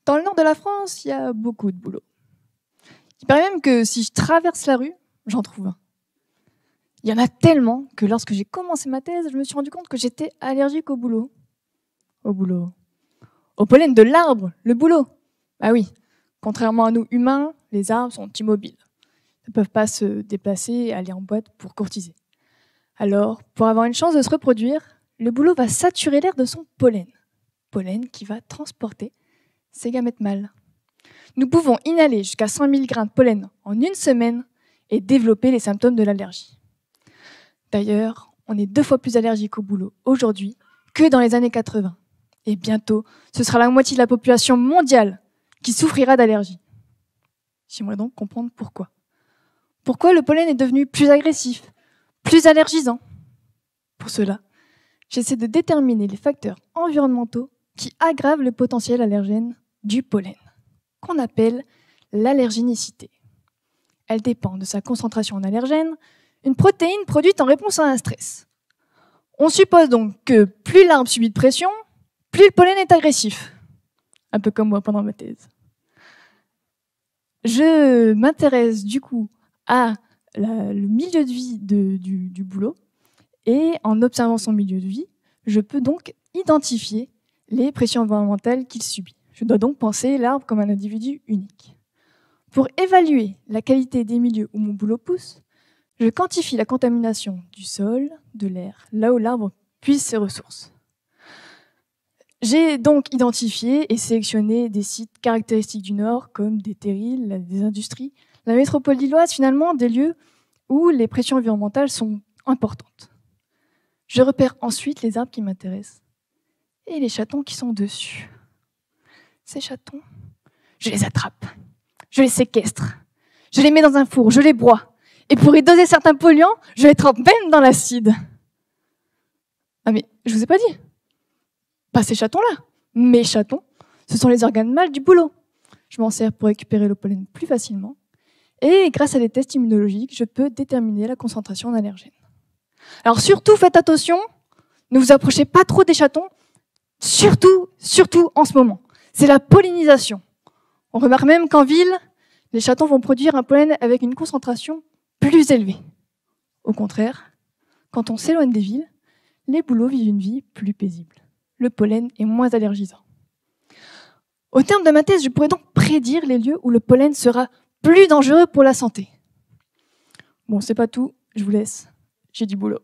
Dans le nord de la France, il y a beaucoup de boulot. Il paraît même que si je traverse la rue, j'en trouve un. Il y en a tellement que lorsque j'ai commencé ma thèse, je me suis rendu compte que j'étais allergique au boulot. Au boulot. Au pollen de l'arbre, le boulot. Ah oui, contrairement à nous humains, les arbres sont immobiles. Ils ne peuvent pas se déplacer et aller en boîte pour courtiser. Alors, pour avoir une chance de se reproduire, le boulot va saturer l'air de son pollen. Pollen qui va transporter ses gamètes mâles. Nous pouvons inhaler jusqu'à 100 000 grains de pollen en une semaine et développer les symptômes de l'allergie. D'ailleurs, on est 2 fois plus allergique au boulot aujourd'hui que dans les années 80. Et bientôt, ce sera la moitié de la population mondiale qui souffrira d'allergie. J'aimerais donc comprendre pourquoi. Pourquoi le pollen est devenu plus agressif, plus allergisant? Pour cela, j'essaie de déterminer les facteurs environnementaux qui aggravent le potentiel allergène du pollen, qu'on appelle l'allergénicité. Elle dépend de sa concentration en allergène, une protéine produite en réponse à un stress. On suppose donc que plus l'arbre subit de pression, plus le pollen est agressif. Un peu comme moi pendant ma thèse. Je m'intéresse du coup à le milieu de vie du boulot et en observant son milieu de vie, je peux donc identifier les pressions environnementales qu'il subit. Je dois donc penser l'arbre comme un individu unique. Pour évaluer la qualité des milieux où mon boulot pousse, je quantifie la contamination du sol, de l'air, là où l'arbre puise ses ressources. J'ai donc identifié et sélectionné des sites caractéristiques du Nord, comme des terrils, des industries, la métropole lilloise, finalement, des lieux où les pressions environnementales sont importantes. Je repère ensuite les arbres qui m'intéressent et les chatons qui sont dessus. Ces chatons, je les attrape, je les séquestre, je les mets dans un four, je les broie. Et pour y doser certains polluants, je les trempe même dans l'acide. Ah mais, je vous ai pas dit. Pas ces chatons-là. Mes chatons, ce sont les organes mâles du boulot. Je m'en sers pour récupérer le pollen plus facilement. Et grâce à des tests immunologiques, je peux déterminer la concentration d'allergènes. Alors surtout, faites attention, ne vous approchez pas trop des chatons, surtout en ce moment. C'est la pollinisation. On remarque même qu'en ville, les chatons vont produire un pollen avec une concentration plus élevée. Au contraire, quand on s'éloigne des villes, les bouleaux vivent une vie plus paisible. Le pollen est moins allergisant. Au terme de ma thèse, je pourrais donc prédire les lieux où le pollen sera plus dangereux pour la santé. Bon, c'est pas tout, je vous laisse, j'ai du boulot.